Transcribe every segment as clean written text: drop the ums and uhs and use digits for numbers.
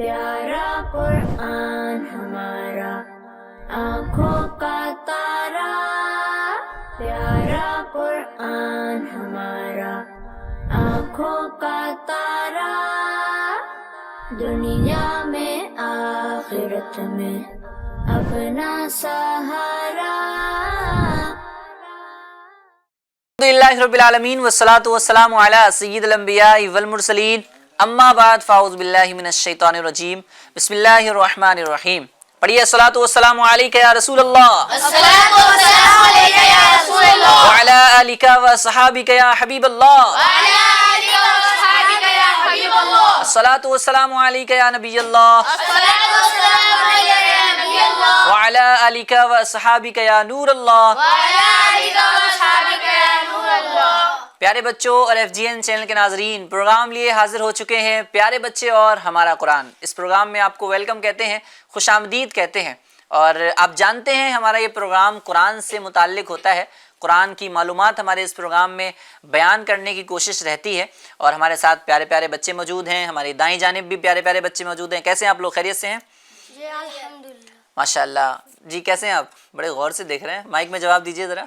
پیارا قرآن ہمارا آنکھوں کا تارا، پیارا قرآن ہمارا آنکھوں کا تارا، دنیا میں آخرت میں اپنا سہارا۔ الحمدللہ رب العالمین والصلاة والسلام علی سید الانبیاء والمرسلین، اما بعد فاعوذ باللہ من الشیطان الرجیم، بسم اللہ الرحمن الرحیم۔ پڑھیے الصلاۃ والسلام علیک یا رسول اللہ، الصلاۃ والسلام علیک یا رسول اللہ، وعلی آلک وصحابک یا حبیب اللہ، وعلی آلک وصحابک یا حبیب اللہ، الصلاۃ والسلام علیک یا نبی اللہ، الصلاۃ والسلام علیک یا نبی اللہ، وعلی آلک وصحابک یا نور اللہ۔ وعلی آلک وصحابک یا نور اللہ۔ پیارے بچوں اور ایف جی این چینل کے ناظرین، پروگرام لیے حاضر ہو چکے ہیں پیارے بچے اور ہمارا قرآن۔ اس پروگرام میں آپ کو ویلکم کہتے ہیں، خوش آمدید کہتے ہیں، اور آپ جانتے ہیں ہمارا یہ پروگرام قرآن سے متعلق ہوتا ہے۔ قرآن کی معلومات ہمارے اس پروگرام میں بیان کرنے کی کوشش رہتی ہے، اور ہمارے ساتھ پیارے پیارے بچے موجود ہیں، ہماری دائیں جانب بھی پیارے پیارے بچے موجود ہیں۔ کیسے ہیں آپ لوگ؟ خیریت سے ہیں؟ جی الحمدللہ۔ ماشاء اللہ۔ جی کیسے ہیں آپ؟ بڑے غور سے دیکھ رہے ہیں، مائک میں جواب دیجیے ذرا۔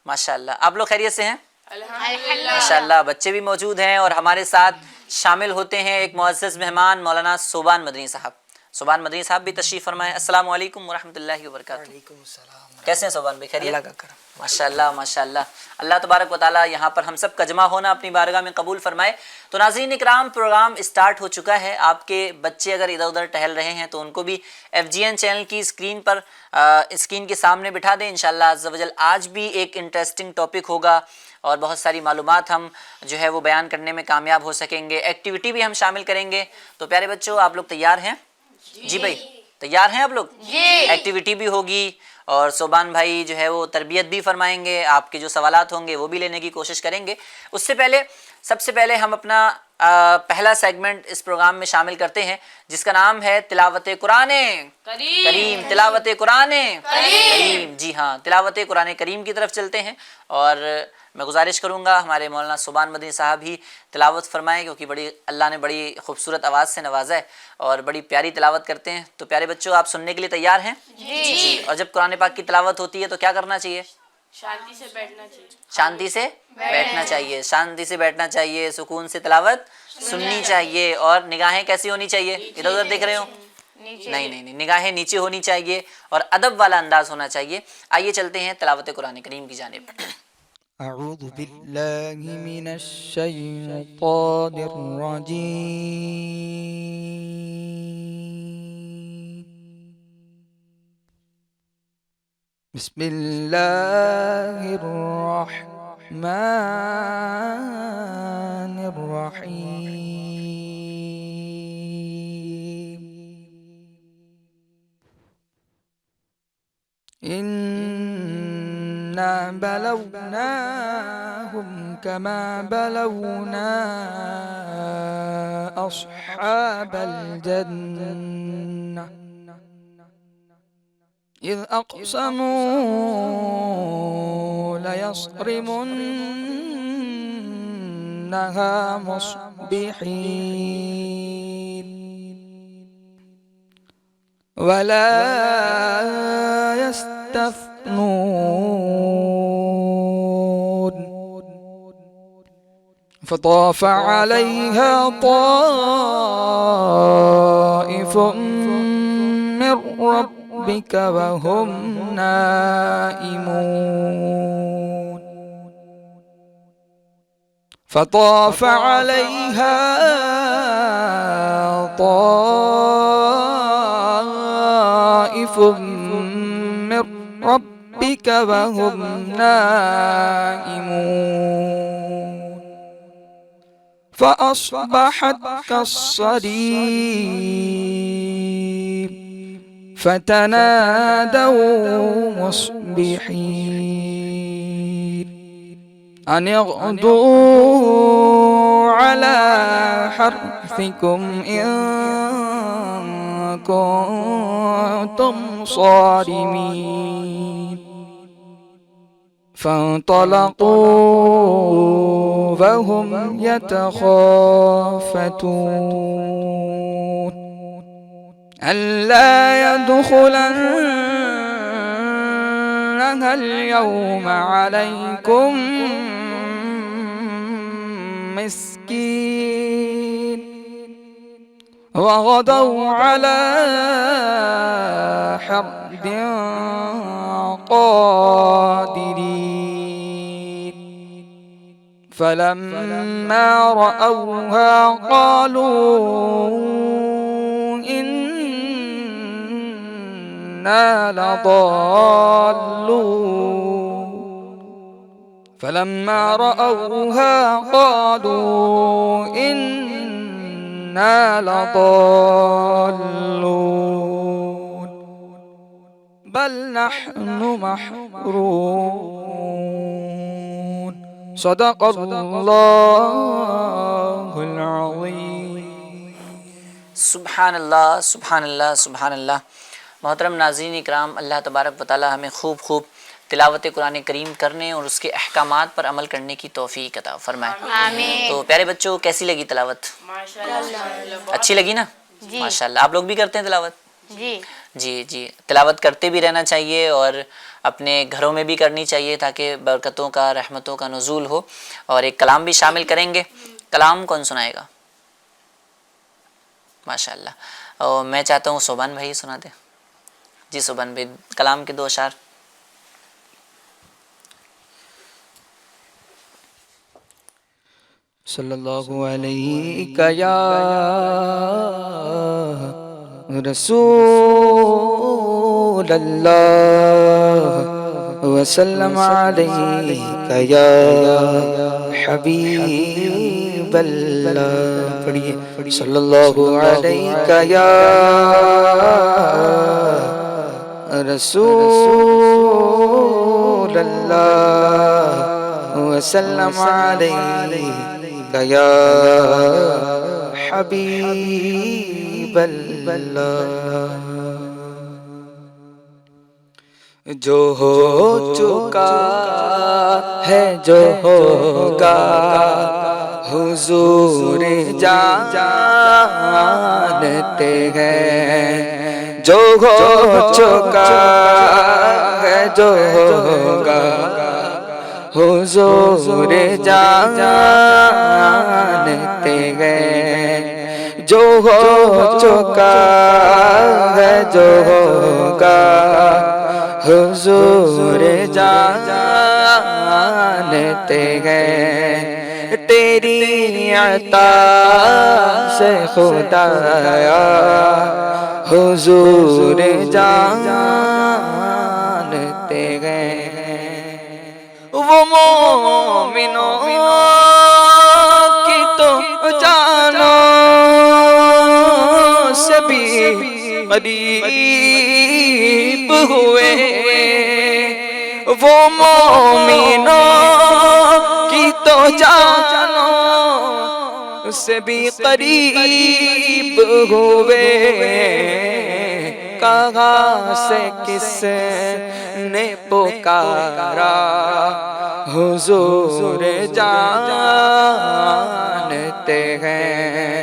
ماشاء اللہ۔ آپ لوگ خیریت سے ہیں؟ ماشاء اللہ۔ بچے بھی موجود ہیں، اور ہمارے ساتھ شامل ہوتے ہیں ایک معزز مہمان مولانا صوبان مدنی صاحب۔ صوبان مدنی صاحب بھی تشریف فرمائے۔ السلام علیکم ورحمۃ اللہ وبرکاتہ۔ وعلیکم السلام۔ کیسے ہیں صوبان بھائی؟ خیریت؟ اللہ کا کرم۔ ماشاء اللہ ماشاء اللہ۔ اللہ تبارک و تعالیٰ یہاں پر ہم سب کا جمع ہونا اپنی بارگاہ میں قبول فرمائے۔ تو ناظرین اکرام، پروگرام اسٹارٹ ہو چکا ہے۔ آپ کے بچے اگر ادھر ادھر ٹہل رہے ہیں تو ان کو بھی ایف جی این چینل کی اسکرین کے سامنے بٹھا دیں۔ انشاءاللہ عز و جل آج بھی ایک انٹرسٹنگ ٹاپک ہوگا، اور بہت ساری معلومات ہم جو ہے وہ بیان کرنے میں کامیاب ہو سکیں گے۔ ایکٹیویٹی بھی ہم شامل کریں گے۔ تو پیارے بچوں، آپ لوگ تیار ہیں؟ جی بھائی تیار ہیں آپ لوگ؟ جی۔ ایکٹیویٹی بھی ہوگی، اور صوبان بھائی جو ہے وہ تربیت بھی فرمائیں گے، آپ کے جو سوالات ہوں گے وہ بھی لینے کی کوشش کریں گے۔ اس سے پہلے سب سے پہلے ہم اپنا پہلا سیگمنٹ اس پروگرام میں شامل کرتے ہیں، جس کا نام ہے تلاوت قرآن کریم۔ تلاوت قرآن کریم، جی ہاں، تلاوت قرآن کریم کی طرف چلتے ہیں، اور میں گزارش کروں گا ہمارے مولانا صوبان مدنی صاحب ہی تلاوت فرمائیں، کیونکہ اللہ نے بڑی خوبصورت آواز سے نوازا ہے اور بڑی پیاری تلاوت کرتے ہیں۔ تو پیارے بچوں، آپ سننے کے لیے تیار ہیں؟ جی۔ اور جب قرآن پاک کی تلاوت ہوتی ہے تو کیا کرنا چاہیے؟ شانتی سے بیٹھنا چاہیے۔ شانتی سے بیٹھنا چاہیے، شانتی سے بیٹھنا چاہیے، سکون سے تلاوت سننی چاہیے، اور نگاہیں کیسی ہونی چاہیے؟ ادھر ادھر دیکھ رہے ہو؟ نہیں، نگاہیں نیچے ہونی چاہیے اور ادب والا انداز ہونا چاہیے۔ آئیے چلتے ہیں تلاوت قرآن کریم کی جانب۔ اعوذ باللہ من الشیطان الرجیم، بسم اللہ الرحمن الرحیم، إنا بلوناهم كما بلونا أصحاب الجنة إذ أقسموا ليصرمنها مصبحين ولا يستثنون فطاف عليها طائف من ربك وهم نائمون فطاف عليها طائف من ربك وهم نائمون فأصبحت كالصريم فتنادوا مصبحين أن اغدوا على حرثكم إن كنتم صارمين فانطلقوا وهم يتخافتون ألا يدخلنها اليوم عليكم مسكين وغدوا على حرد قادرين فلما رأوها قالوا إنا لضالون فلما رأوها قالوا إنا لضالون بل نحن محرومون صدق الله العظيم سبحان اللہ سبحان اللہ سبحان اللہ۔ محترم ناظرین اکرام، اللہ تبارک و تعالی ہمیں خوب خوب تلاوت قرآن کریم کرنے اور اس کے احکامات پر عمل کرنے کی توفیق عطا فرمائے۔ آمین۔ تو پیارے بچوں، کیسی لگی تلاوت؟ اچھی لگی نا؟ جی ماشاءاللہ۔ آپ لوگ بھی کرتے ہیں تلاوت؟ جی جی تلاوت کرتے بھی رہنا چاہیے اور اپنے گھروں میں بھی کرنی چاہیے تاکہ برکتوں کا، رحمتوں کا نزول ہو۔ اور ایک کلام بھی شامل کریں گے۔ کلام کون سنائے گا؟ ماشاءاللہ۔ اور میں چاہتا ہوں صوبان بھائی سنا دیں۔ جی صوبان بھائی، کلام کے 2 اشعار۔ صلی اللہ علیہ یا رسول اللہ وسلم علیہ یا حبیب اللہ۔ پڑھیے صلی اللہ علیہ یا رسول اللہ وسلم علیہ یا حبیب اللہ۔ جو ہو چکا ہے جو ہوگا حضور جانتے ہیں، جو ہو چکا ہے جو ہوگا حضور جانتے ہیں، جو ہو چکا ہے جو ہوگا حضور جانتے ہیں۔ تیری عطا سے خدایا حضور جانتے ہیں۔ وہ مومنوں کی تو جانو سے بھی قریب ہوئے، وہ مومنوں کی تو جانو سے بھی قریب ہوئے، کہاں سے کس نے پکارا حضور جانتے ہیں،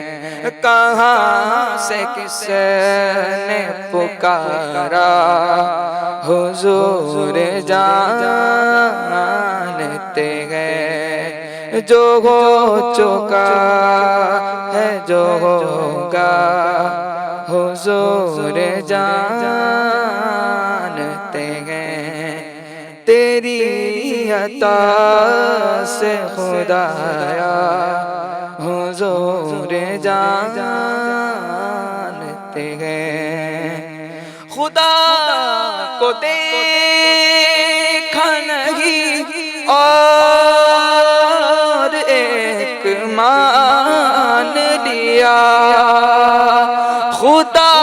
کہاں سے کس نے پکارا حضور جانتے ہیں، جو ہو چکا ہے جو ہوگا حضور جانتے ہیں۔ تیری عطا سے خدایا حضور جانتے ہیں۔ خدا کو دیکھا نہیں اور ایک مان لیا، خدا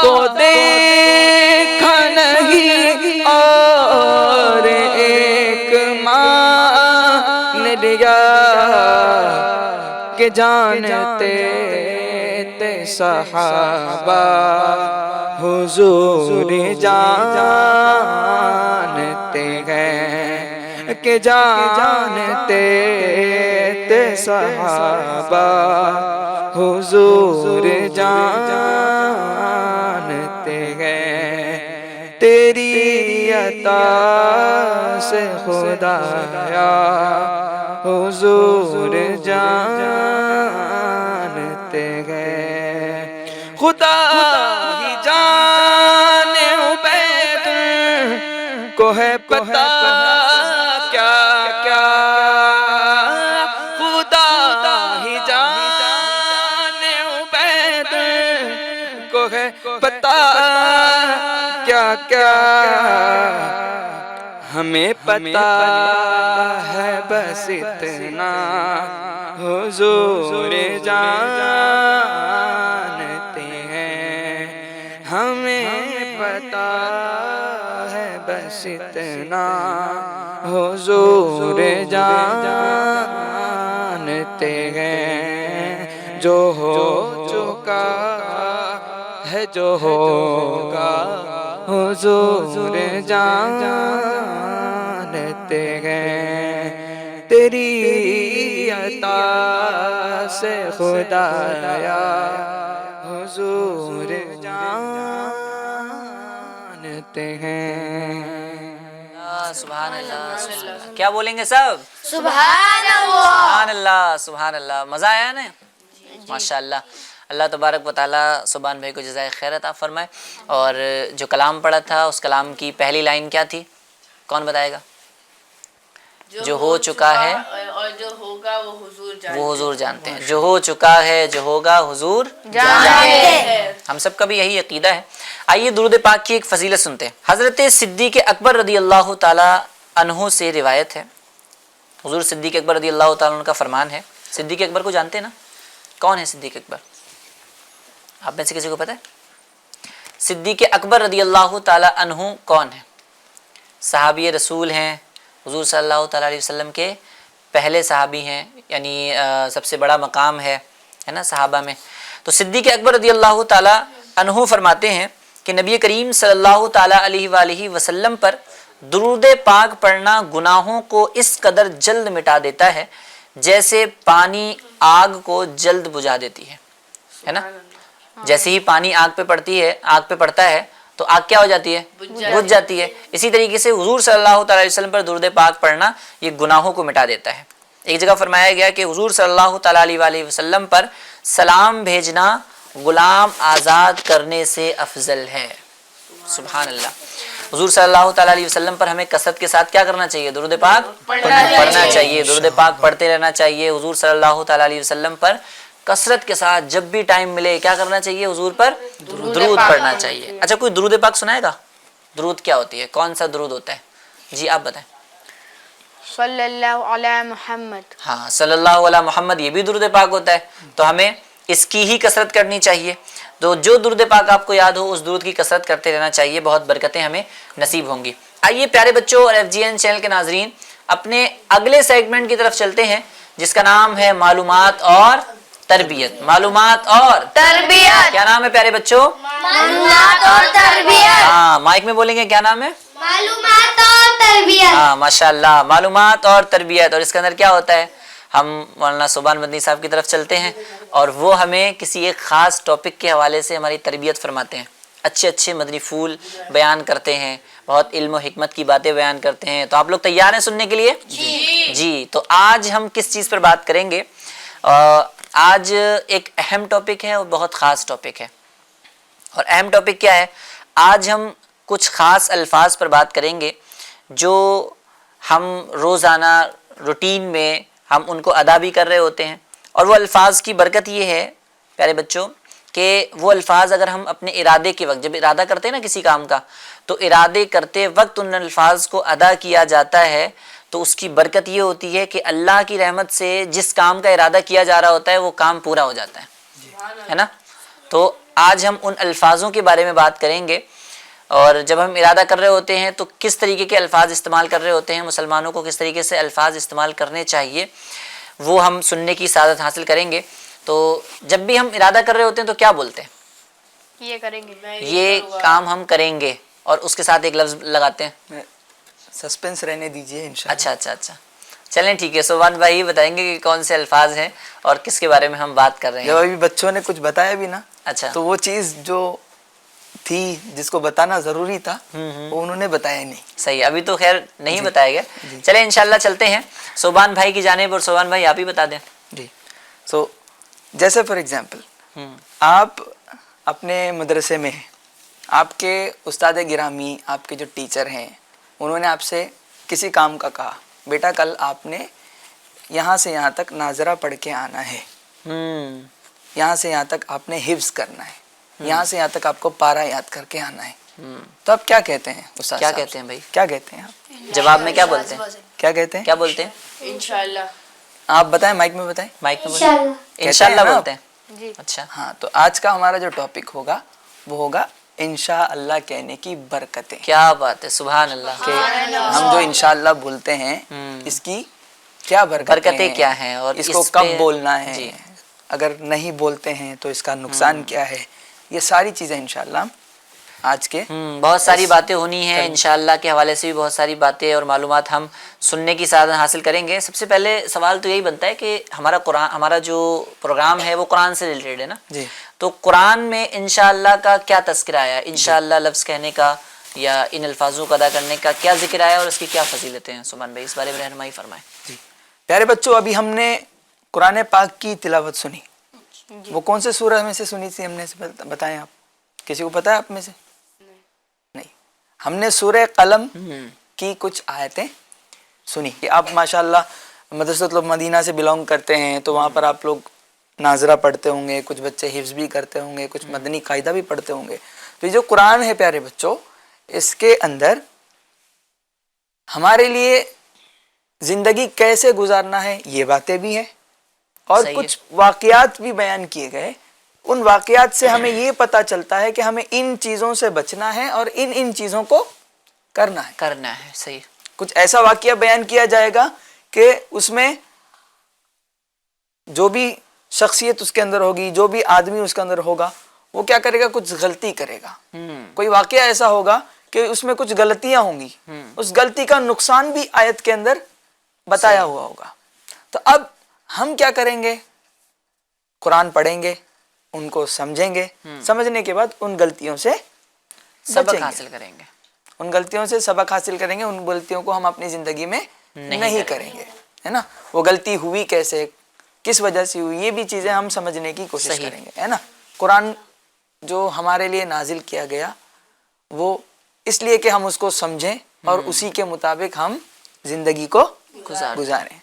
کو دیکھا نہیں اور ایک مان لیا، کہ جانتے تھے صحابہ حضور جانتے ہیں، کہ جانتے تھے صحابہ حضور جانتے عطا سے خدایا حضور جانتے ہیں خدا ہی جانے عبید کو ہے پتہ کیا کیا خدا ہی جانے عبید کو ہے پتہ کیا کیا ہمیں پتہ ہے بس اتنا حضور جانتے ہیں ہمیں پتہ ہے بس اتنا حضور جانتے ہیں جو ہو چکا ہے جو ہوگا حضور جانتے ہیں تیری عطا سے خدایا حضور جانتے ہیں سبحان اللہ سبحان اللہ. کیا بولیں گے سب؟ سبحان اللہ. سبحان اللہ سبحان اللہ. مزہ آیا نا؟ ماشاء اللہ. اللہ تبارک و تعالیٰ سبحان بھائی کو جزائے خیر عطا فرمائے. اور جو کلام پڑھا تھا اس کلام کی پہلی لائن کیا تھی؟ کون بتائے گا؟ جو ہو چکا ہے اور جو ہوگا وہ حضور جانتے ہیں. جو ہو چکا ہے جو ہوگا حضور جانتے ہیں. ہم سب کا بھی یہی عقیدہ ہے. آئیے درود پاک کی ایک فضیلت سنتے ہیں. حضرت صدیق اکبر رضی اللہ تعالی عنہ سے روایت ہے. حضور صدیق اکبر رضی اللہ تعالیٰ عنہ کا فرمان ہے. صدیق اکبر کو جانتے ہیں نا؟ کون ہے صدیق اکبر؟ آپ میں سے کسی کو پتہ ہے؟ صدیق اکبر رضی اللہ تعالی عنہ کون ہے؟ صحابی رسول ہیں. حضور صلی اللہ تعالیٰ علیہ وسلم کے پہلے صحابی ہیں، یعنی سب سے بڑا مقام ہے نا صحابہ میں. تو صدیق اکبر رضی اللہ تعالی عنہ فرماتے ہیں کہ نبی کریم صلی اللہ تعالیٰ علیہ وآلہ وسلم پر درود پاک پڑھنا گناہوں کو اس قدر جلد مٹا دیتا ہے جیسے پانی آگ کو جلد بجھا دیتی ہے نا. جیسے ہی پانی آگ پہ پڑتا ہے تو آگ کیا ہو جاتی ہے؟ بجھ جاتی ہے. اسی طریقے سے حضور صلی اللہ تعالیٰ علیہ وسلم پر درود پاک پڑھنا یہ گناہوں کو مٹا دیتا ہے. ایک جگہ فرمایا گیا کہ حضور صلی اللہ تعالیٰ علیہ وآلہ وسلم پر سلام بھیجنا غلام آزاد کرنے سے افضل ہے. سبحان اللہ. حضور صلی اللہ تعالیٰ علیہ وسلم پر ہمیں کثرت کے ساتھ کیا کرنا چاہیے؟ درود پاک پڑھنا چاہیے. درود پاک پڑھتے رہنا چاہیے. حضور صلی اللہ تعالیٰ علیہ وسلم پر کثرت کے ساتھ جب بھی ٹائم ملے کیا کرنا چاہیے؟ حضور پر درود پڑھنا چاہیے. اچھا کوئی درود پاک سنائے گا؟ درود کیا ہوتی ہے؟ کون سا درود ہوتا ہے؟ جی آپ بتائیں. صلی اللہ علیہ محمد. ہاں صلی اللہ علیہ محمد یہ بھی درود پاک ہوتا ہے. تو ہمیں اس کی ہی کثرت کرنی چاہیے. تو جو درود پاک آپ کو یاد ہو اس درود کی کثرت کرتے رہنا چاہیے. بہت برکتیں ہمیں نصیب ہوں گی. آئیے پیارے بچوں اور FGN چینل کے ناظرین اپنے اگلے سیگمنٹ کی طرف چلتے ہیں جس کا نام ہے معلومات اور تربیت. معلومات اور تربیت. کیا نام ہے پیارے بچوں؟ معلومات اور تربیت. ہاں مائک میں بولیں گے کیا نام ہے؟ معلومات اور تربیت. ہاں ماشاءاللہ. معلومات اور تربیت. اور اس کے اندر کیا ہوتا ہے؟ ہم مولانا سبحان مدنی صاحب کی طرف چلتے ہیں اور وہ ہمیں کسی ایک خاص ٹاپک کے حوالے سے ہماری تربیت فرماتے ہیں. اچھے مدنی پھول بیان کرتے ہیں. بہت علم و حکمت کی باتیں بیان کرتے ہیں. تو آپ لوگ تیار ہیں سننے کے لیے؟ جی. تو آج ہم کس چیز پر بات کریں گے؟ آج ایک اہم ٹاپک ہے اور بہت خاص ٹاپک ہے. اور اہم ٹاپک کیا ہے؟ آج ہم کچھ خاص الفاظ پر بات کریں گے جو ہم روزانہ روٹین میں ہم ان کو ادا بھی کر رہے ہوتے ہیں. اور وہ الفاظ کی برکت یہ ہے پیارے بچوں کہ وہ الفاظ اگر ہم اپنے ارادے کے وقت جب ارادہ کرتے ہیں نا کسی کام کا تو ارادے کرتے وقت ان الفاظ کو ادا کیا جاتا ہے تو اس کی برکت یہ ہوتی ہے کہ اللہ کی رحمت سے جس کام کا ارادہ کیا جا رہا ہوتا ہے وہ کام پورا ہو جاتا ہے نا. تو آج ہم ان الفاظوں کے بارے میں بات کریں گے. اور جب ہم ارادہ کر رہے ہوتے ہیں تو کس طریقے کے الفاظ استعمال کر رہے ہوتے ہیں، مسلمانوں کو کس طریقے سے الفاظ استعمال کرنے چاہیے وہ ہم سننے کی سعادت حاصل کریں گے. تو جب بھی ہم ارادہ کر رہے ہوتے ہیں تو کیا بولتے ہیں؟ یہ کریں گے، یہ کام ہم کریں گے اور اس کے ساتھ ایک لفظ لگاتے ہیں. سسپینس رہنے دیجئے انشاءاللہ. اچھا چلیں ٹھیک ہے. سبحان بھائی بتائیں گے کہ کون سے الفاظ ہیں اور کس کے بارے میں ہم بات کر رہے ہیں. جب ابھی بچوں نے کچھ بتایا بھی نا اچھا تو وہ چیز جو تھی جس کو بتانا ضروری تھا وہ انہوں نے بتایا نہیں. صحیح, ابھی تو خیر نہیں بتایا گیا. چلے انشاءاللہ چلتے ہیں صوبان بھائی کی جانب, اور صوبان بھائی آپ ہی بتا دیں. جی. سو جیسے فار ایگزامپل آپ اپنے مدرسے میں ہیں, آپ کے استاد گرامی, آپ کے جو ٹیچر ہیں, انہوں نے آپ سے کسی کام کا کہا, بیٹا کل آپ نے یہاں سے یہاں تک ناظرہ پڑھ کے آنا ہے, یہاں سے یہاں تک آپ نے حفظ کرنا ہے, یہاں سے یہاں تک آپ کو پارہ یاد کر کے آنا ہے. تو آپ کیا کہتے ہیں استاد کیا صاحب؟ کہتے ہیں بھائی؟ کیا کہتے ہیں آپ؟ جواب میں کیا بولتے ہیں؟ کیا کہتے ہیں؟ کیا بولتے ہیں؟ انشاءاللہ. آپ بتائیں, مائک میں بتائیں. مائک میں بولیں. انشاءاللہ بولتے ہیں. اچھا, ہاں, تو آج کا ہمارا جو ٹاپک ہوگا وہ ہوگا انشاءاللہ کہنے کی برکتیں. کیا بات ہے, سبحان اللہ. کہ ہم جو انشاءاللہ بولتے ہیں اس کی کیا برکتیں کیا ہیں, اور اس کو اس کب پہ- بولنا ہے, جی. اگر نہیں بولتے ہیں تو اس کا نقصان کیا ہے, یہ ساری چیزیں انشاءاللہ آج کے بہت ساری باتیں ہونی ہیں انشاءاللہ کے حوالے سے بھی, بہت ساری باتیں اور معلومات ہم سننے کی سعادت حاصل کریں گے. سب سے پہلے سوال تو یہی بنتا ہے کہ ہمارا جو پروگرام ہے وہ قرآن سے ریلیٹڈ ہے نا, جی. تو قرآن میں انشاءاللہ کا کیا تذکرہ آیا, انشاءاللہ لفظ کہنے کا یا ان الفاظوں کو ادا کرنے کا کیا ذکر آیا, اور اس کی کیا فضیلتیں ہیں؟ سبحان بھائی اس بارے میں رہنمائی فرمائیں. جی پیارے بچوں, ابھی ہم نے قرآن پاک کی تلاوت سنی, وہ کون سے سورہ میں سے سنی تھی ہم نے, بتائیں آپ, کسی کو پتا ہے آپ میں سے؟ نہیں. ہم نے سورہ قلم کی کچھ آیتیں سنی. کہ آپ ماشاءاللہ مدرسۃ المدینہ سے بلونگ کرتے ہیں تو وہاں پر آپ لوگ ناظرہ پڑھتے ہوں گے, کچھ بچے حفظ بھی کرتے ہوں گے, کچھ مدنی قاعدہ بھی پڑھتے ہوں گے. تو یہ جو قرآن ہے پیارے بچوں, اس کے اندر ہمارے لیے زندگی کیسے گزارنا ہے یہ باتیں بھی ہیں, اور کچھ واقعات بھی بیان کیے گئے. ان واقعات سے ہمیں یہ پتہ چلتا ہے کہ ہمیں ان چیزوں سے بچنا ہے اور ان چیزوں کو کرنا ہے. صحیح. کچھ ایسا واقعہ بیان کیا جائے گا کہ اس میں جو بھی شخصیت اس کے اندر ہوگی, جو بھی آدمی اس کے اندر ہوگا, وہ کیا کرے گا, کچھ غلطی کرے گا. کوئی واقعہ ایسا ہوگا کہ اس میں کچھ غلطیاں ہوں گی, اس غلطی کا نقصان بھی آیت کے اندر بتایا ہوا ہوگا. تو اب ہم کیا کریں گے, قرآن پڑھیں گے, ان کو سمجھیں گے, سمجھنے کے بعد ان غلطیوں سے سبق حاصل کریں گے, ان غلطیوں سے سبق حاصل کریں گے, ان غلطیوں کو ہم اپنی زندگی میں نہیں کریں گے, ہے نا. وہ غلطی ہوئی کیسے, کس وجہ سے ہوئی, یہ بھی چیزیں ہم سمجھنے کی کوشش کریں گے, ہے نا. قرآن جو ہمارے لیے نازل کیا گیا وہ اس لیے کہ ہم اس کو سمجھیں اور اسی کے مطابق ہم زندگی کو گزاریں,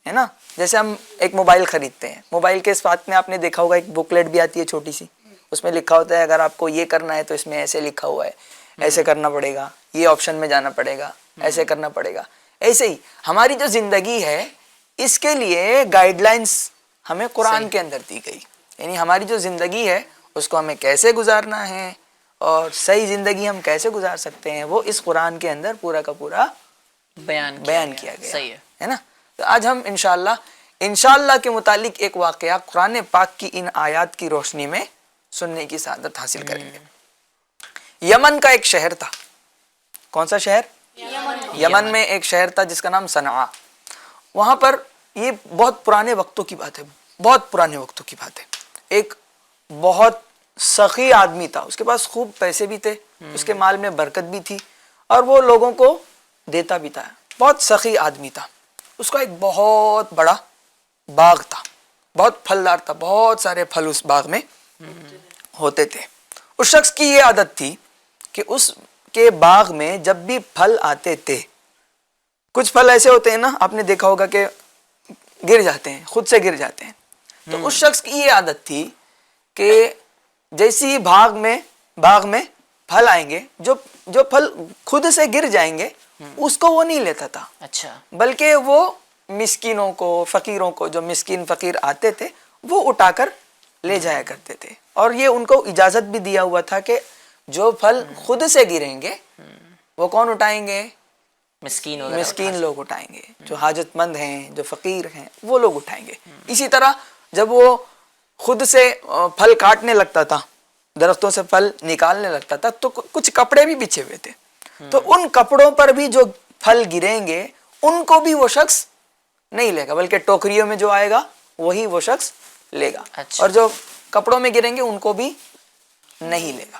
ہے نا. جیسے ہم ایک موبائل خریدتے ہیں, موبائل کے ساتھ میں آپ نے دیکھا ہوگا ایک بکلیٹ بھی آتی ہے چھوٹی سی, اس میں لکھا ہوتا ہے اگر آپ کو یہ کرنا ہے تو اس میں ایسے لکھا ہوا ہے, ایسے کرنا پڑے گا, یہ آپشن میں جانا پڑے گا, ایسے کرنا پڑے گا. ایسے ہی ہماری جو زندگی ہے اس کے لیے گائیڈ لائنس ہمیں قرآن کے اندر دی گئی, یعنی ہماری جو زندگی ہے اس کو ہمیں کیسے گزارنا ہے اور صحیح زندگی ہم کیسے گزار سکتے ہیں, وہ اس قرآن کے اندر پورا کا پورا بیان کیا گیا, صحیح ہے نا. تو آج ہم انشاءاللہ کے متعلق ایک واقعہ قرآن پاک کی ان آیات کی روشنی میں سننے کی سعادت حاصل کریں گے. یمن کا ایک شہر تھا. کون سا شہر؟ یمن میں ایک شہر تھا جس کا نام صنعاء. وہاں پر یہ بہت پرانے وقتوں کی بات ہے, بہت پرانے وقتوں کی بات ہے. ایک بہت سخی آدمی تھا, اس کے پاس خوب پیسے بھی تھے, اس کے مال میں برکت بھی تھی اور وہ لوگوں کو دیتا بھی تھا. بہت سخی آدمی تھا. اس کا ایک بہت بڑا باغ تھا, بہت پھلدار تھا, بہت سارے پھل اس باغ میں ہوتے تھے. اس شخص کی یہ عادت تھی کہ اس کے باغ میں جب بھی پھل آتے تھے, کچھ پھل ایسے ہوتے ہیں نا, آپ نے دیکھا ہوگا کہ گر جاتے ہیں, خود سے گر جاتے ہیں. تو اس شخص کی یہ عادت تھی کہ جیسی ہی باغ میں پھل آئیں گے, جو پھل خود سے گر جائیں گے اس کو وہ نہیں لیتا تھا. اچھا. بلکہ وہ مسکینوں کو, فقیروں کو, جو مسکین فقیر آتے تھے وہ اٹھا کر لے جایا کرتے تھے. اور یہ ان کو اجازت بھی دیا ہوا تھا کہ جو پھل خود سے گریں گے وہ کون اٹھائیں گے؟ مسکین لوگ اٹھائیں گے, جو حاجت مند ہیں, جو فقیر ہیں, وہ لوگ اٹھائیں گے. اسی طرح جب وہ خود سے پھل کاٹنے لگتا تھا, درختوں سے پھل نکالنے لگتا تھا, تو کچھ کپڑے بھی بچھے ہوئے تھے, تو ان کپڑوں پر بھی جو پھل گریں گے ان کو بھی وہ شخص نہیں لے گا, بلکہ ٹوکریوں میں جو آئے گا وہی وہ شخص لے گا. اور جو کپڑوں میں گریں گے ان کو بھی نہیں لے گا.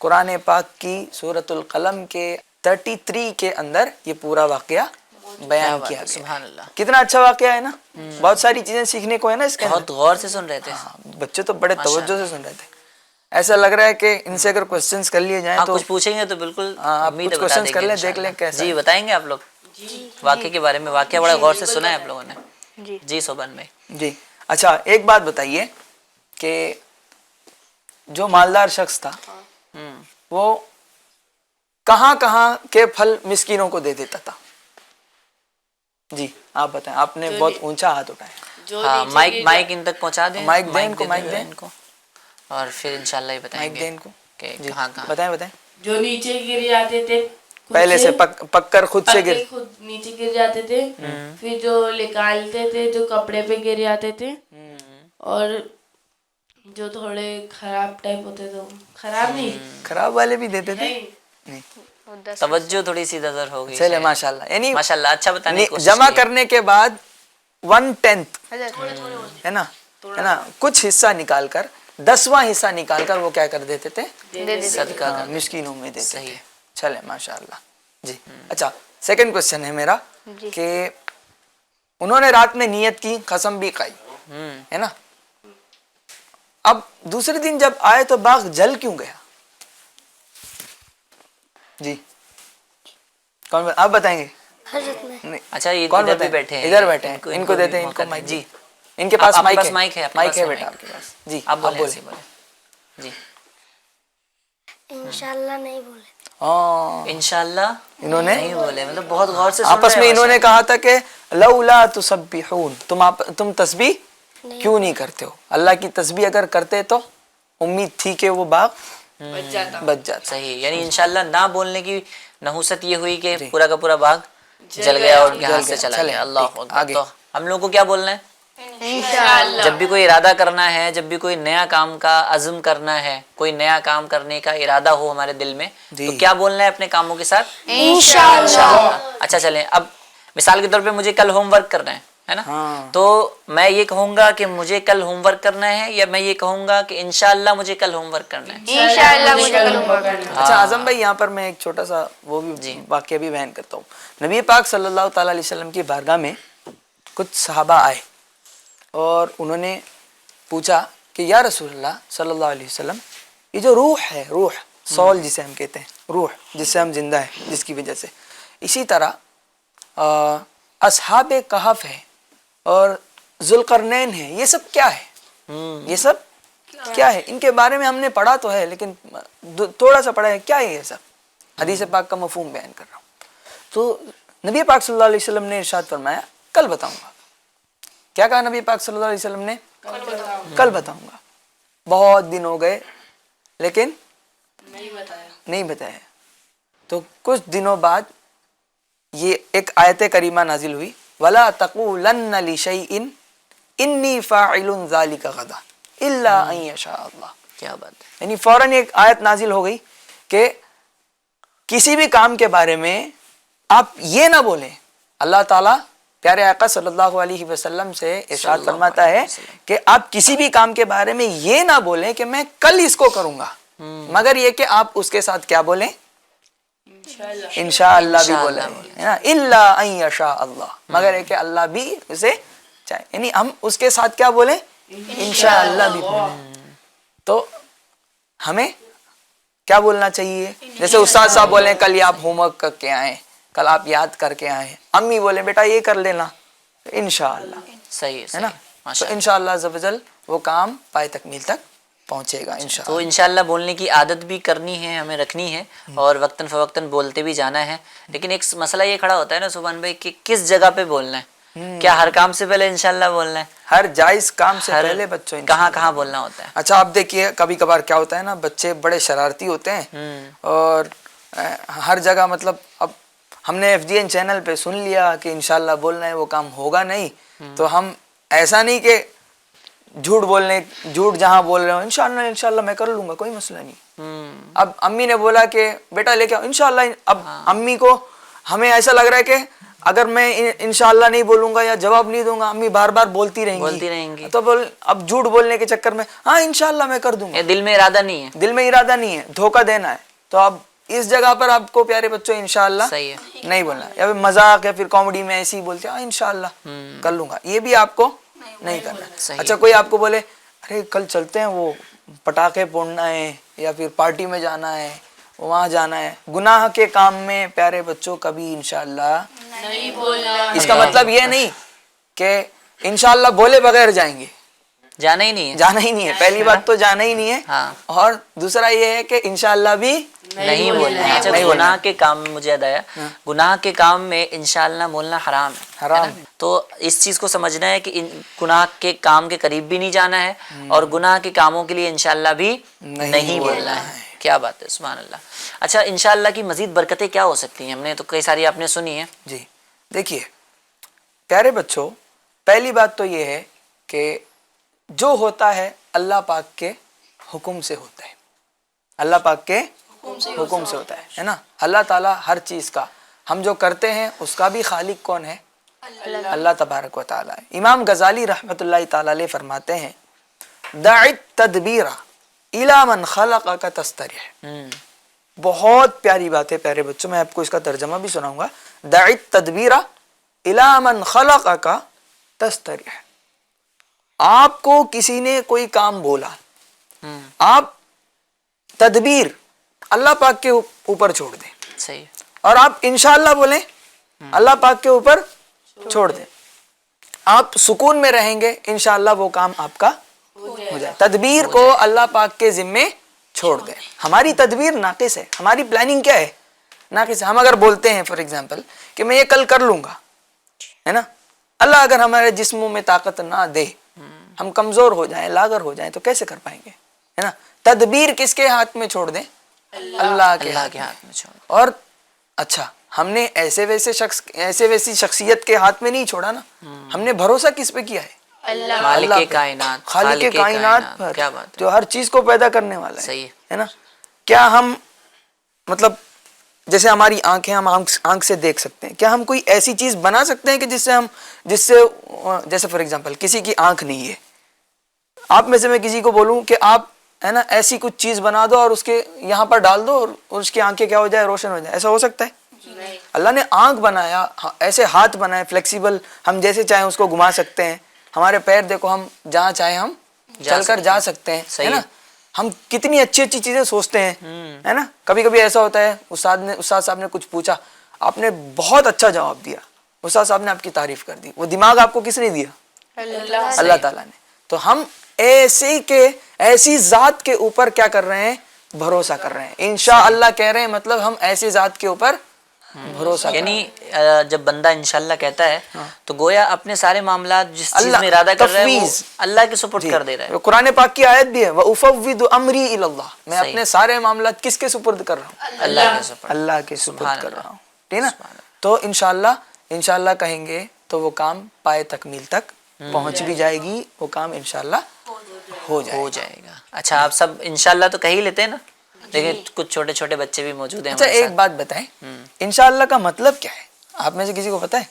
قرآن پاک کی سورۃ القلم کے 33 کے اندر یہ پورا واقعہ بیان کیا گیا. سبحان اللہ. کتنا اچھا واقعہ ہے نا, بہت ساری چیزیں سیکھنے کو ہے نا اس کے اندر. بہت غور سے سن رہے تھے. بچے تو بڑے توجہ سے سن رہے تھے. ایسا لگ رہا ہے کہ ان سے اگر کوسچنز کر لیے جائیں تو کچھ پوچھیں گے تو بالکل آپ امید کچھ ہے بتا کوسچنز دیں کر گے لیں, انشاءاللہ. دیکھ لیں کیسا. جی بتائیں گے آپ لوگ واقعے کے بارے میں. واقعہ بڑا غور سے سنا ہے آپ لوگوں نے. جی صوبان بھائی. جی اچھا, ایک بات بتائیے کہ جو مالدار شخص تھا وہ کہاں کہاں کے پھل مسکینوں کو دے دیتا تھا؟ جی آپ بتائیں, آپ نے بہت اونچا ہاتھ اٹھایا. ہاں مائک ان تک پہنچا دیں. مائک دیں ان کو, دے مائک دیں دیں ان کو, اور پھر انشاءاللہ یہ بتائیں مائک دیں گے ان کو. کہ جی کہاں کہاں. بتائیں بتائیں. جو نیچے گر جاتے تھے پہلے سے پک کر خود سے گر. خود نیچے گر جاتے تھے, پھر جو نکالتے تھے جو کپڑے پہ گر جاتے تھے, اور جو تھوڑے خراب ٹائپ ہوتے تھے, خراب نہیں, خراب والے بھی دیتے تھے. نہیں توجہ تھوڑی سی نظر ہوگی. چلے ماشاءاللہ, یعنی ماشاءاللہ اچھا بتانے کی کوشش جمع کی. کرنے کے بعد 1/10 ہے نا, کچھ حصہ نکال کر 10واں حصہ نکال کر وہ کیا کر دیتے تھے, صدقہ ہاں, کر. مسکینوں میں دیتے صحیح. تھے. چلے ماشاءاللہ. جی اچھا, سیکنڈ کوسچن ہے میرا کہ انہوں نے رات میں نیت کی, قسم بھی کھائی, ہے نا. اب دوسرے دن جب آئے تو باغ جل کیوں گیا؟ جی کون, آپ بتائیں گے؟ حضرت میں نہیں, اچھا یہ کون ادھر بھی بتائیں؟ بیٹھے ہیں, ادھر بیٹھے ہیں, ان کو دیتے ہیں, ان کو مائک. جی ان کے پاس آپ کے مائک پاس ہے, مائک ہے, آپ کے مائک پاس ہے ہے بیٹا مائک. آپ کے پاس. جی آپ بولیں, بولیں. ایسے بولیں. جی انشاءاللہ نہیں بولے. ہاں, انشاءاللہ انہوں نے نہیں بولے, مطلب بہت غور سے سن آپس رہے میں ہیں انہوں نے کہا تھا کہ لولا تسبحون, تم تسبیح کیوں نہیں کرتے ہو؟ اللہ کی تسبیح اگر کرتے تو امید تھی کہ وہ باغ بچ جاتا. صحیح. یعنی انشاءاللہ نہ بولنے کی نحوست یہ ہوئی کہ پورا کا پورا باغ جل گیا اور یہاں سے چلا گیا. اللہ اکبر. تو ہم لوگ کو کیا بولنا ہے؟ جب بھی کوئی ارادہ کرنا ہے, جب بھی کوئی نیا کام کا عزم کرنا ہے, کوئی نیا کام کرنے کا ارادہ ہو ہمارے دل میں, تو کیا بولنا ہے اپنے کاموں کے ساتھ؟ انشاءاللہ. اچھا چلیں, اب مثال کے طور پہ مجھے کل ہوم ورک کرنا ہے نا, تو میں یہ کہوں گا کہ مجھے کل ہوم ورک کرنا ہے, یا میں یہ کہوں گا کہ انشاءاللہ مجھے کل ہوم ورک کرنا ہے؟ انشاءاللہ مجھے کل ہوم ورک کرنا ہے. اچھا اعظم بھائی, یہاں پر میں ایک چھوٹا سا وہ بھی واقعہ بھی بیان کرتا ہوں. نبی پاک صلی اللہ تعالیٰ علیہ وسلم کی بارگاہ میں کچھ صحابہ آئے اور انہوں نے پوچھا کہ یا رسول اللہ صلی اللہ علیہ وسلم, یہ جو روح ہے, روح سول جسے ہم کہتے ہیں, روح جس سے ہم زندہ ہیں, جس کی وجہ سے, اسی طرح اصحاب کہف ہے اور ذوالقرنین ہے, یہ سب کیا ہے؟ یہ سب کیا ہے؟ ان کے بارے میں ہم نے پڑھا تو ہے لیکن تھوڑا سا پڑھا ہے, کیا ہے یہ سب؟ حدیث پاک کا مفہوم بیان کر رہا ہوں. تو نبی پاک صلی اللہ علیہ وسلم نے ارشاد فرمایا کل بتاؤں گا. کیا کہا نبی پاک صلی اللہ علیہ وسلم نے؟ کل بتاؤں گا. بہت دن ہو گئے لیکن نہیں بتایا. تو کچھ دنوں بعد یہ ایک آیت کریمہ نازل ہوئی, وَلَا تَقُولَنَّ لِشَيْءٍ إِنِّي فَاعِلٌ ذَلِكَ غَدًا إِلَّا أَن يَشَاءَ اللَّهُ. کیا بات ہے. یعنی فوراً ایک آیت نازل ہو گئی کہ کسی بھی کام کے بارے میں آپ یہ نہ بولیں. اللہ تعالیٰ پیارے آقا صلی اللہ علیہ وسلم سے ارشاد فرماتا ہے کہ آپ کسی بھی کام کے بارے میں یہ نہ بولیں کہ میں کل اس کو کروں گا, مگر یہ کہ آپ اس کے ساتھ کیا بولیں؟ انشاءاللہ بھی بولیں, الا ان یشاء اللہ, مگر یہ کہ اللہ بھی اسے چاہے. یعنی ہم اس کے ساتھ کیا بولیں؟ انشاءاللہ بھی بولیں. تو ہمیں کیا بولنا چاہیے؟ جیسے استاد صاحب بولیں کل آپ ہوم ورک کر کے آئیں, کل آپ یاد کر کے آئیں, امی بولیں بیٹا یہ کر لینا, انشاءاللہ. صحیح ہے نا, تو انشاءاللہ عز و جل وہ کام پائے تکمیل تک پہنچے گا انشاءاللہ. تو انشاءاللہ بولنے کی عادت بھی کرنی ہے, ہمیں رکھنی ہے, اور وقتاً فوقتاً بولتے بھی جانا ہے. لیکن ایک مسئلہ یہ کھڑا ہوتا ہے نا سبحان بھائی کہ کس جگہ پہ بولنا ہے. کیا ہر کام سے پہلے انشاءاللہ بولنا ہے؟ ہر جائز کام سے پہلے بچوں کہاں کہاں بولنا ہوتا ہے؟ اچھا آپ دیکھیے کبھی کبھار کیا ہوتا ہے نا, بچے بڑے شرارتی ہوتے ہیں اور ہر جگہ, مطلب اب ہم نے FGN چینل پہ سن لیا کہ انشاءاللہ بولنا ہے, وہ کام ہوگا نہیں, تو ہم ایسا نہیں کہ جھوٹ جہاں بول رہے ہو انشاءاللہ میں کر لوں گا, کوئی مسئلہ نہیں. اب امی نے بولا کہ بیٹا لے کے آؤ, انشاءاللہ. اب امی کو ہمیں ایسا لگ رہا ہے کہ اگر میں انشاءاللہ نہیں بولوں گا یا جواب نہیں دوں گا امی بار بار بولتی رہیں گی تو اب جھوٹ بولنے کے چکر میں ہاں انشاءاللہ میں کر دوں گا, دل میں ارادہ نہیں ہے, دل میں ارادہ نہیں ہے, دھوکہ دینا ہے. تو اب اس جگہ پر آپ کو پیارے بچوں انشاءاللہ صحیح ہے, نہیں بولنا ہے. یا پھر مذاق یا پھر کامیڈی میں ایسے ہی بولتے ہیں ہاں انشاءاللہ کر لوں گا, یہ بھی آپ کو نہیں کرنا. اچھا کوئی آپ کو بولے ارے کل چلتے ہیں وہ پٹاخے پھوڑنا ہے یا پھر پارٹی میں جانا ہے وہاں جانا ہے, گناہ کے کام میں پیارے بچوں کبھی انشاءاللہ نہیں بولنا. اس کا مطلب یہ نہیں کہ انشاءاللہ بولے بغیر جائیں گے, جانا ہی نہیں ہے, جانا ہی نہیں ہے. پہلی بات تو جانا ہی نہیں ہے, ہاں, اور دوسرا یہ ہے کہ انشاءاللہ بھی نہیں بولنا ہے. اچھا گناہ کے کام میں مجھے یاد آیا, گناہ کے کام میں انشاءاللہ بولنا حرام ہے, حرام. تو اس چیز کو سمجھنا ہے کہ گناہ کے کام کے قریب بھی نہیں جانا ہے اور گناہ کے کاموں کے لیے انشاءاللہ بھی نہیں بولنا ہے. کیا بات ہے, سبحان اللہ. اچھا انشاءاللہ کی مزید برکتیں کیا ہو سکتی ہیں؟ ہم نے تو کئی ساری آپ نے سنی ہیں. جی دیکھیے پیارے بچوں, پہلی بات تو یہ ہے کہ جو ہوتا ہے اللہ پاک کے حکم سے ہوتا ہے, اللہ پاک کے حکم سے ہوتا ہے نا. اللہ تعالیٰ ہر چیز کا, ہم جو کرتے ہیں اس کا بھی خالق کون ہے؟ اللہ تبارک و تعالیٰ ہے. امام غزالی رحمۃ اللہ تعالیٰ علیہ فرماتے ہیں دع التدبیر الی من خلقک تستریح. بہت پیاری بات ہے پیارے بچوں, میں آپ کو اس کا ترجمہ بھی سناؤں گا. دع التدبیر الی من خلقک تستریح. آپ کو کسی نے کوئی کام بولا, آپ تدبیر اللہ پاک کے اوپر چھوڑ دیں, صحیح, اور آپ انشاءاللہ بولیں اللہ پاک کے اوپر چھوڑ دیں. آپ سکون میں رہیں گے, انشاءاللہ وہ کام آپ کا ہو جائے. تدبیر کو اللہ پاک کے ذمے چھوڑ دیں. ہماری تدبیر ناقص ہے, ہماری پلاننگ کیا ہے؟ ناقص ہے. ہم اگر بولتے ہیں فار ایگزامپل کہ میں یہ کل کر لوں گا, ہے نا, اللہ اگر ہمارے جسموں میں طاقت نہ دے, ہم کمزور ہو جائیں, لاغر ہو جائیں, تو کیسے کر پائیں گے, ہے نا. تدبیر کس کے ہاتھ میں چھوڑ دیں؟ اللہ کے ہاتھ میں چھوڑ. اور اچھا ہم نے ایسے ویسی شخصیت کے ہاتھ میں نہیں چھوڑا نا, ہم نے بھروسہ کس پہ کیا ہے؟ خالق کائنات, خالق کائنات پر, کیا بات ہے, جو ہر چیز کو پیدا کرنے والا صحیح ہے نا. کیا ہم مطلب جیسے ہماری آنکھیں, ہم آنکھ سے دیکھ سکتے ہیں, کیا ہم کوئی ایسی چیز بنا سکتے ہیں کہ جس سے جیسے فار ایگزامپل کسی کی آنکھ نہیں ہے, آپ میں سے میں کسی کو بولوں کہ آپ ہے نا ایسی کچھ چیز بنا دو اور اس کے یہاں پر ڈال دو اور اس کی آنکھیں کیا ہو جائے, روشن ہو جائے, ایسا ہو سکتا ہے؟ اللہ نے آنکھ بنایا, ایسے ہاتھ بنائے فلیکسیبل, ہم جیسے چاہیں اس کو گھما سکتے ہیں. ہمارے پیر دیکھو, ہم جہاں چاہیں ہم چل کر جا سکتے ہیں, ہے نا. ہم کتنی اچھی اچھی چیزیں سوچتے ہیں, ہے نا. کبھی کبھی ایسا ہوتا ہے استاد صاحب نے کچھ پوچھا, آپ نے بہت اچھا جواب دیا, استاد صاحب نے آپ کی تعریف کر دی, وہ دماغ آپ کو کس نے دیا؟ اللہ تعالیٰ نے. تو ہم ایسی ذات کے اوپر کیا کر رہے ہیں؟ بھروسہ کر رہے ہیں. انشاءاللہ کہہ رہے ہیں مطلب ہم ایسی ذات کے اوپر بھروسہ, یعنی جب بندہ انشاءاللہ کہتا ہے تو گویا اپنے سارے معاملات جس چیز میں ارادہ کر رہا ہے وہ اللہ کے سپرد کر دے رہا ہے. قرآن پاک کی آیت بھی ہے وَأُفَوِّضُ أَمْرِي إِلَى اللَّهِ, میں اپنے سارے معاملات کس کے سپرد کر رہا ہوں؟ اللہ کے سپرد کر رہا ہوں, ٹھیک نا. تو انشاءاللہ کہیں گے تو وہ کام پائے تکمیل تک پہنچ بھی جائے گی, وہ کام انشاءاللہ ہو جائے گا. اچھا آپ سب انشاءاللہ تو کہہ ہی لیتے ہیں نا, لیکن کچھ چھوٹے چھوٹے بچے بھی موجود ہیں. اچھا ایک بات بتائیں, انشاءاللہ کا مطلب کیا ہے؟ آپ میں سے کسی کو پتہ ہے؟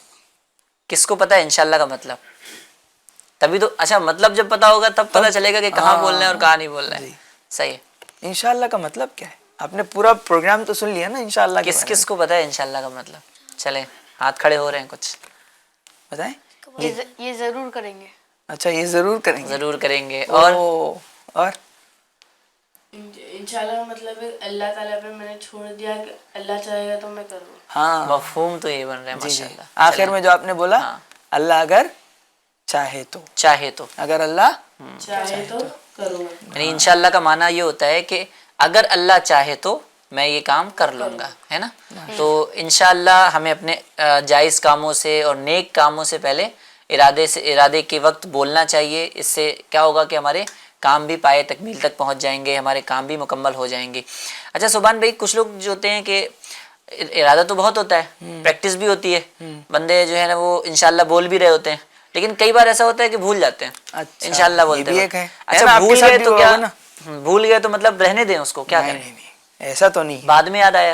کس کو پتہ ہے انشاءاللہ کا مطلب؟ تبھی تو, اچھا مطلب جب پتہ ہوگا تب پتہ چلے گا کہ کہاں بولنا ہے اور کہاں نہیں بولنا ہے. صحیح ہے. انشاءاللہ کا مطلب کیا ہے؟ آپ نے پورا پروگرام تو سن لیا نا انشاءاللہ. کس کو پتہ ہے انشاءاللہ کا مطلب؟ چلیں ہاتھ کھڑے ہو رہے ہیں, کچھ بتائیں. یہ ضرور کریں گے. اچھا یہ ضرور کریں گے. اور انشاءاللہ مطلب اللہ تعالیٰ پہ میں نے چھوڑ دیا کہ اللہ چاہے گا تو میں کروں. ہاں مفہوم تو یہ بن رہا ہے ماشاءاللہ. آخر میں جو آپ نے بولا اللہ اگر چاہے تو, اگر اللہ چاہے تو کروں. یعنی انشاءاللہ کا معنی یہ ہوتا ہے کہ اگر اللہ چاہے تو میں یہ کام کر لوں گا, ہے نا. تو انشاءاللہ ہمیں اپنے جائز کاموں سے اور نیک کاموں سے پہلے ارادے کے وقت بولنا چاہیے. اس سے کیا ہوگا کہ ہمارے کام بھی پائے تکمیل تک پہنچ جائیں گے, ہمارے کام بھی مکمل ہو جائیں گے. اچھا سبحان بھائی, کچھ لوگ جو ہوتے ہیں کہ ارادہ تو بہت ہوتا ہے, پریکٹس بھی ہوتی ہے, بندے جو ہے نا وہ انشاءاللہ بول بھی رہے ہوتے ہیں, لیکن کئی بار ایسا ہوتا ہے کہ بھول جاتے ہیں انشاءاللہ بولتے ہیں. اچھا بھول گئے تو کیا, بھول گئے تو مطلب رہنے دیں اس کو, کیا کریں؟ ایسا تو نہیں, بعد میں یاد آیا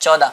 14।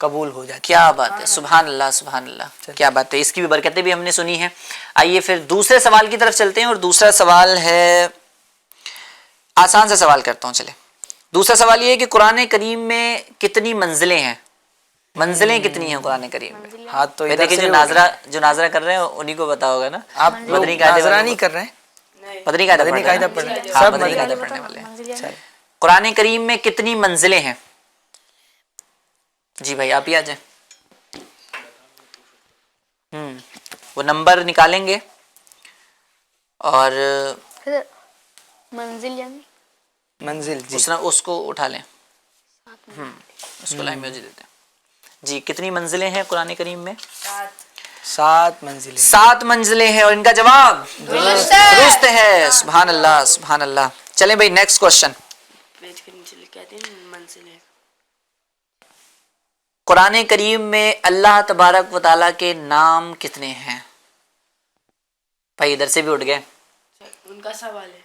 قبول ہو جاتی کیا بات ہے، سبحان اللہ سبحان اللہ، کیا بات ہے، اس کی بھی برکتیں بھی ہم نے سنی ہیں. آئیے پھر دوسرے سوال کی طرف چلتے ہیں، اور دوسرا سوال ہے، آسان سے سوال کرتا ہوں. چلے دوسرا سوال یہ ہے کہ قرآن کریم میں کتنی منزلیں ہیں؟ منزلیں کتنی ہیں قرآن کریم میں؟ ہے. ہاتھ تو میں ادھر دیکھیں سے جو ناظرہ کر رہے ہیں انہیں کو پتا ہوگا نا. آپ لوگ مدنی قاعدے ناظرہ والوں نہیں کو- کر رہے ہیں، مدنی قاعدہ مدنی پڑھ رہے ہیں قاعدہ نا؟ پڑھ رہے ہیں، ہاں، سب مدنی مدنی قاعدہ قاعدہ پڑھنے والے ہیں. چلیں. قرآن کریم میں کتنی منزلیں ہیں؟ جی بھائی آپ ہی آ جائیں. وہ نمبر نکالیں گے اور پھر منزل یعنی منزل جی اس کو اٹھا لیں، اس کو لائن میں جی دیتے ہیں. جی کتنی منزلیں ہیں قرآن کریم میں؟ 7 منزلیں. 7 منزلیں ہیں، اور ان کا جواب درست ہے. سبحان اللہ سبحان اللہ. چلیں بھائی نیکسٹ کوشچن. پیج کے نیچے کہتے ہیں منزلیں. قرآن کریم میں اللہ تبارک و تعالیٰ کے نام کتنے ہیں؟ بھائی ادھر سے بھی اٹھ گئے ان کا سوال ہے.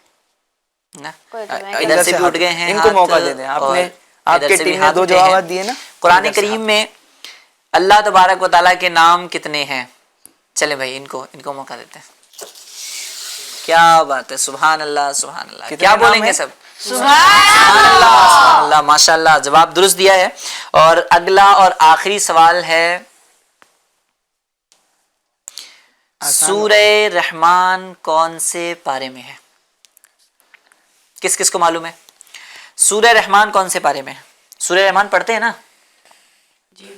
نا؟ کوئی تو میں ادھر سے بھی اٹھ گئے ہیں ان کو ہاتھ، موقع دے دیں. آپ اور نے آپ ادھر کے سے بھی ٹیم نے ہاتھ 2 اٹھے ہیں. جوابات دیے نا. قرآن ادھر سے کریم ہاتھ. میں اللہ تبارک و تعالیٰ کے نام کتنے ہیں؟ چلے بھائی ان کو موقع دیتے ہیں. کیا بات ہے، سبحان اللہ سبحان اللہ. کتنے کیا نام بولیں گے ہیں؟ سب؟ سبحان اللہ ماشاء اللہ، جواب درست دیا ہے. اور اگلا اور آخری سوال ہے، سورہ رحمان کون سے پارے میں ہے؟ کس کس کو معلوم ہے سورہ رحمان کون سے پارے میں ہے؟ سورہ رحمان پڑھتے ہیں نا؟ جی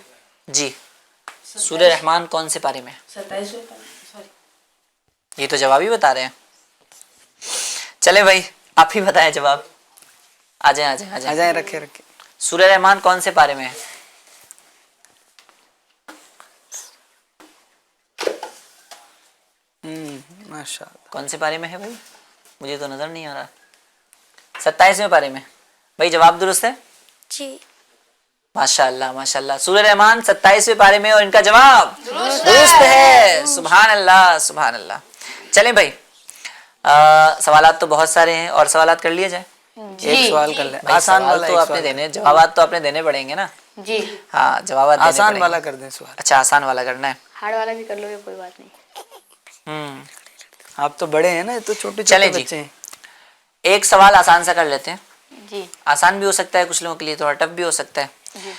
جی سورہ رحمان کون سے پارے میں ہے؟ 27 سوری. یہ تو جواب ہی بتا رہے ہیں. چلے بھائی آپ ہی بتائیں جواب. آ جائیں آ جائیں آ آ جائیں. جائیں، رکھے رکھے. سورہ رحمان کون سے پارے میں ہے؟ ماشاء اللہ. کون سے پارے میں ہے بھائی؟ مجھے تو نظر نہیں آ رہا. 27ویں پارے میں. بھائی جواب درست ہے؟ جی ماشاء اللہ ماشاء اللہ. سورہ رحمان 27ویں پارے میں، اور ان کا جواب درست ہے. سبحان اللہ سبحان اللہ. چلیں بھائی سوالات تو بہت سارے ہیں، اور سوالات کر لیے جائیں. ایک سوال کر لیں، بھائی آسان سوال والا. تو ایک آپ نے سوال دینے، جوابات تو آپ نے دینے پڑیں گے نا. جی ہاں جوابات دینے آسان پڑیں والا گے. کر دیں سوال. اچھا آسان والا کرنا ہے. ہارڈ والا بھی کر لو گے کوئی بات نہیں. آپ تو بڑے ہیں نا، یہ تو چھوٹے چلیں چھوٹے جی. بچے ہیں. ایک سوال آسان سا کر لیتے ہیں. جی آسان بھی ہو سکتا ہے کچھ لوگوں کے لیے، تھوڑا ٹف بھی ہو سکتا ہے. جی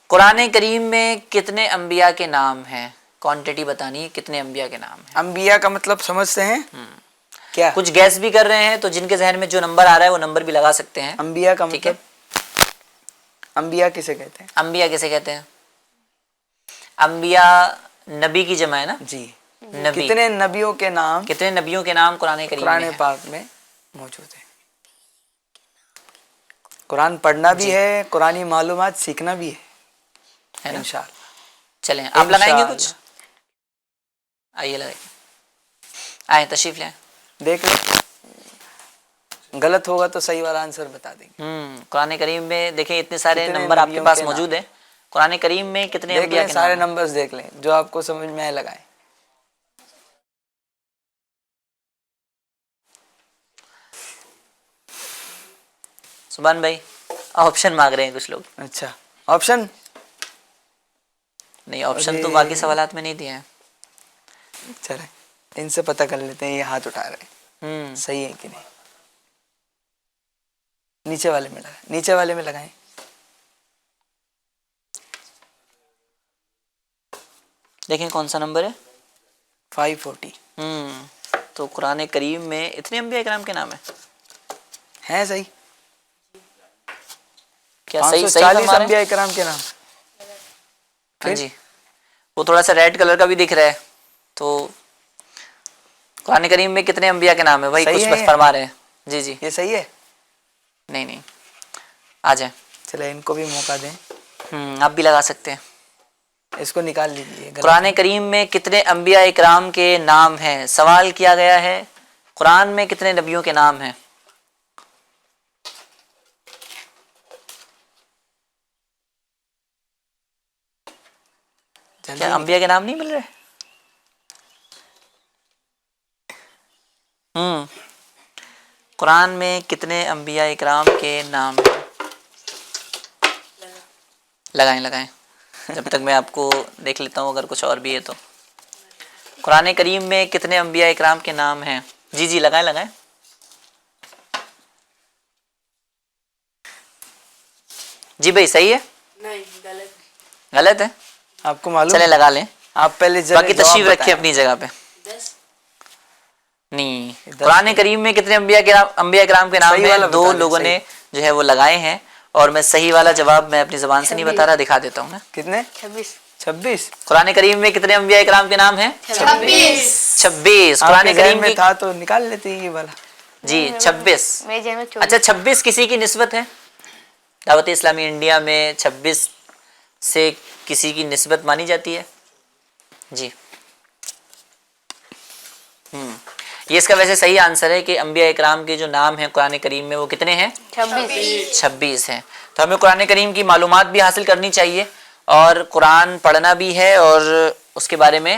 قرآن کریم میں کتنے انبیاء کے نام ہیں؟ کوانٹٹی بتانی ہے، کتنے انبیاء کے نام ہیں. انبیاء کا مطلب سمجھتے ہیں کیا؟ کچھ گیس بھی کر رہے ہیں، تو جن کے ذہن میں جو نمبر آ رہا ہے وہ نمبر بھی لگا سکتے ہیں. انبیاء کا ٹھیک ہے. مطلب انبیاء کسے کہتے ہیں؟ انبیاء کیسے کہتے ہیں؟ انبیاء نبی کی جمع ہے نا. جی. نبی. کتنے نبیوں کے نام کتنے نبیوں کے نام قرآن کریم قرآن میں ہیں؟ پاک میں موجود ہیں؟ قرآن پڑھنا بھی ہے، قرآنی معلومات سیکھنا بھی ہے نا؟ انشاءاللہ. چلیں آپ لگائیں گے انشاءاللہ. کچھ؟ آئیے لگائیے، آئیں تشریف لیں. دیکھ لیں، غلط ہوگا تو صحیح والا آنسر بتا دیں گے. قرآن کریم میں دیکھیں اتنے سارے کتنے نمبر آپ کے نبیوں پاس کے نام؟ موجود ہیں. قرآن کریم میں کتنے دیکھ انبیاء لیں، کے سارے نام ہیں؟ نمبرز دیکھ لیں، جو آپ کو سمجھ میں آئے لگائیں. سبحان بھائی آپشن مانگ رہے ہیں کچھ لوگ. اچھا آپشن نہیں آپشن تو باقی سوالات میں نہیں دیے ہیں. چلیں ان سے پتہ کر لیتے ہیں. یہ ہاتھ اٹھا رہے ہیں، صحیح ہے کہ نہیں؟ نیچے والے میں لگائیں، نیچے والے میں لگائیں. دیکھیں کون سا نمبر ہے. 540 تو قرآن کریم میں اتنے انبیاء کرام کے نام ہیں. صحیح. کیا صحیح 540 فرما رہے انبیاء ہیں؟ کرام کے نام. ہاں جی وہ تھوڑا سا ریڈ کلر کا بھی دکھ رہا ہے. تو قرآن کریم میں کتنے انبیاء کے نام ہے بھائی؟ صحیح کچھ ہے بس یہ؟ فرما رہے ہیں. جی جی یہ صحیح ہے. نہیں آ جائیں. چلے ان کو بھی موقع دیں. آپ بھی لگا سکتے ہیں. اس کو نکال لیجیے. قرآن کریم میں کتنے انبیاء اکرام کے نام ہیں؟ سوال کیا گیا ہے قرآن میں کتنے نبیوں کے نام ہیں؟ کیا انبیاء کے نام نہیں مل رہے؟ قرآن میں کتنے انبیاء اکرام کے نام ہیں؟ لگائیں جب تک میں آپ کو دیکھ لیتا ہوں اگر کچھ اور بھی ہے تو. قرآن کریم میں کتنے انبیاء اکرام کے نام ہیں؟ جی جی لگائیں لگائیں. جی بھائی صحیح ہے نہیں غلط. غلط ہے؟ آپ کو معلوم چلے لگا لیں. آپ پہلے باقی تشریف رکھیں اپنی جگہ پہ. 10. نہیں قرآن کریم میں کتنے انبیاء کرام کے نام ہیں؟ 2 لوگوں نے جو ہے وہ لگائے ہیں اور میں صحیح والا جواب میں اپنی زبان سے نہیں بتا رہا, دکھا دیتا ہوں نا. کتنے؟ 26. قرآن کریم میں کتنے انبیاء کرام کے نام ہیں؟ 26. آپ قرآن کے ذہن کریم میں کی تھا تو نکال لیتے یہ والا. جی 26. میرے ذہن میں 24. اچھا 26 کسی کی نسبت ہے؟ دعوت اسلامی انڈیا میں 26 سے کسی کی نسبت مانی جاتی ہے؟ جی یہ اس کا ویسے صحیح آنسر ہے کہ انبیاء اکرام کے جو نام ہیں قرآن کریم میں وہ کتنے ہیں؟ 26 ہیں. تو ہمیں قرآن کریم کی معلومات بھی حاصل کرنی چاہیے اور قرآن پڑھنا بھی ہے اور اس کے بارے میں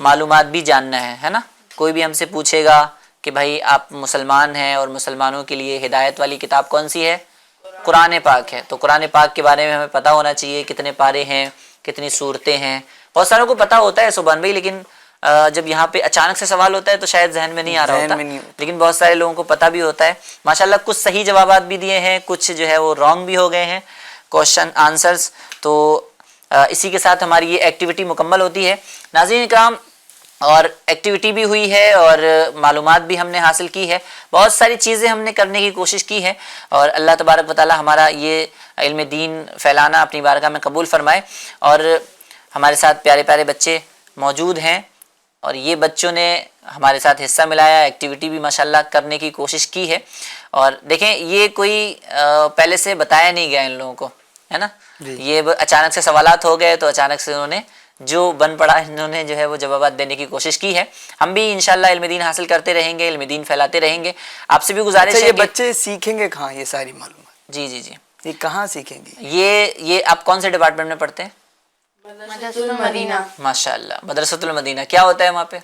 معلومات بھی جاننا ہے نا. کوئی بھی ہم سے پوچھے گا کہ بھائی آپ مسلمان ہیں اور مسلمانوں کے لیے ہدایت والی کتاب کون سی ہے؟ قرآن پاک ہے. تو قرآن پاک کے بارے میں ہمیں پتہ ہونا چاہیے کتنے پارے ہیں, کتنی صورتیں ہیں. بہت ساروں کو پتہ ہوتا ہے سبحان بھائی, لیکن جب یہاں پہ اچانک سے سوال ہوتا ہے تو شاید ذہن میں نہیں آ رہا ہوتا, لیکن بہت سارے لوگوں کو پتہ بھی ہوتا ہے. ماشاءاللہ کچھ صحیح جوابات بھی دیے ہیں, کچھ جو ہے وہ رانگ بھی ہو گئے ہیں کوشچن آنسرز. تو اسی کے ساتھ ہماری یہ ایکٹیویٹی مکمل ہوتی ہے ناظرین اکرام, اور ایکٹیویٹی بھی ہوئی ہے اور معلومات بھی ہم نے حاصل کی ہے. بہت ساری چیزیں ہم نے کرنے کی کوشش کی ہے اور اللہ تبارک و تعالی ہمارا یہ علم دین پھیلانا اپنی بارگاہ میں قبول فرمائے. اور ہمارے ساتھ پیارے پیارے بچے موجود ہیں اور یہ بچوں نے ہمارے ساتھ حصہ ملایا, ایکٹیویٹی بھی ماشاءاللہ کرنے کی کوشش کی ہے. اور دیکھیں یہ کوئی پہلے سے بتایا نہیں گیا ان لوگوں کو, ہے نا. یہ اچانک سے سوالات ہو گئے تو اچانک سے انہوں نے جو بن پڑا انہوں نے جو ہے وہ جوابات دینے کی کوشش کی ہے. ہم بھی انشاءاللہ علم دین حاصل کرتے رہیں گے, علم دین پھیلاتے رہیں گے. آپ سے بھی گزارش ہے یہ کہ بچے سیکھیں گے کہاں یہ ساری معلومات؟ جی جی جی یہ کہاں سیکھیں گے؟ یہ آپ کون سے ڈپارٹمنٹ میں پڑھتے ہیں؟ مدرسۃ المدینہ. ماشاءاللہ مدرسۃ المدینہ. کیا ہوتا ہے وہاں پہ؟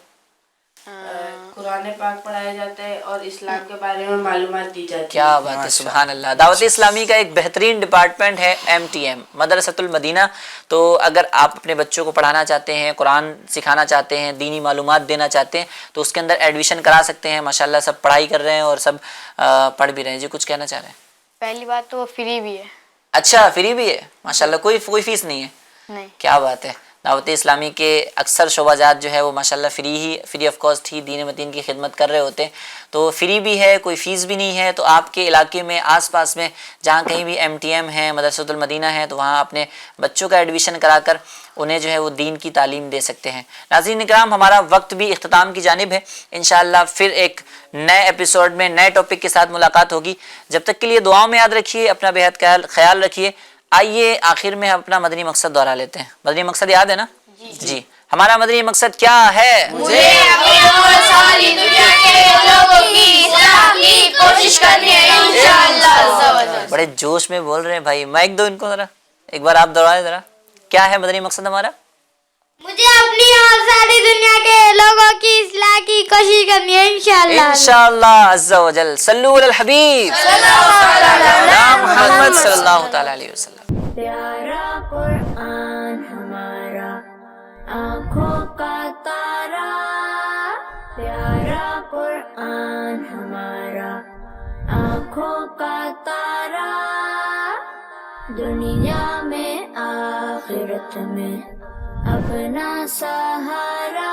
قرآن پاک پڑھایا جاتا ہے اور اسلام کے بارے میں معلومات دی جاتی ہے. کیا بات ہے, سبحان اللہ. دعوت اسلامی کا ایک بہترین ڈپارٹمنٹ ہے MTM مدرسۃ المدینہ. تو اگر آپ اپنے بچوں کو پڑھانا چاہتے ہیں, قرآن سکھانا چاہتے ہیں, دینی معلومات دینا چاہتے ہیں تو اس کے اندر ایڈمیشن کرا سکتے ہیں. ماشاءاللہ سب پڑھائی کر رہے ہیں اور سب پڑھ بھی رہے ہیں. جی کچھ کہنا چاہ رہے ہیں؟ پہلی بات تو وہ فری بھی ہے. اچھا فری بھی ہے ماشاءاللہ, کوئی فیس نہیں ہے؟ نہیں. کیا بات ہے. دعوت اسلامی کے اکثر شعبہ جات جو ہے وہ ماشاءاللہ فری آف کاسٹ ہی دین متین کی خدمت کر رہے ہوتے ہیں. تو فری بھی ہے, کوئی فیس بھی نہیں ہے. تو آپ کے علاقے میں آس پاس میں جہاں کہیں بھی MTM ہے, مدرسۃ المدینہ ہے, تو وہاں اپنے بچوں کا ایڈمیشن کرا کر انہیں جو ہے وہ دین کی تعلیم دے سکتے ہیں. ناظرین اکرام ہمارا وقت بھی اختتام کی جانب ہے. انشاءاللہ پھر ایک نئے ایپیسوڈ میں نئے ٹاپک کے ساتھ ملاقات ہوگی. جب تک کے لیے دعاؤں میں یاد رکھیے, اپنا بہت خیال رکھیے. آئیے آخر میں ہم اپنا مدنی مقصد دوہرا لیتے ہیں. مدنی مقصد یاد ہے نا؟ جی ہمارا مدنی مقصد کیا ہے؟ مجھے اپنی اور ساری دنیا کے لوگوں کی اصلاح کی کوشش کرنی ہے انشاءاللہ. بڑے جوش میں بول رہے ہیں بھائی, مائک دو ان کو ذرا, ایک بار آپ دوہرائیں ذرا. کیا ہے مدنی مقصد ہمارا؟ مجھے اپنی اور ساری دنیا کے لوگوں کی اصلاح کی کوشش کرنی ہے انشاءاللہ. انشاءاللہ عز و جل. صلو علی الحبیب محمد صلی اللہ تعالی علیہ وسلم. پیارا قرآن ہمارا آنکھوں کا تارا, پیارا قرآن ہمارا آنکھوں کا تارا, دنیا میں آخرت میں اپنا سہارا.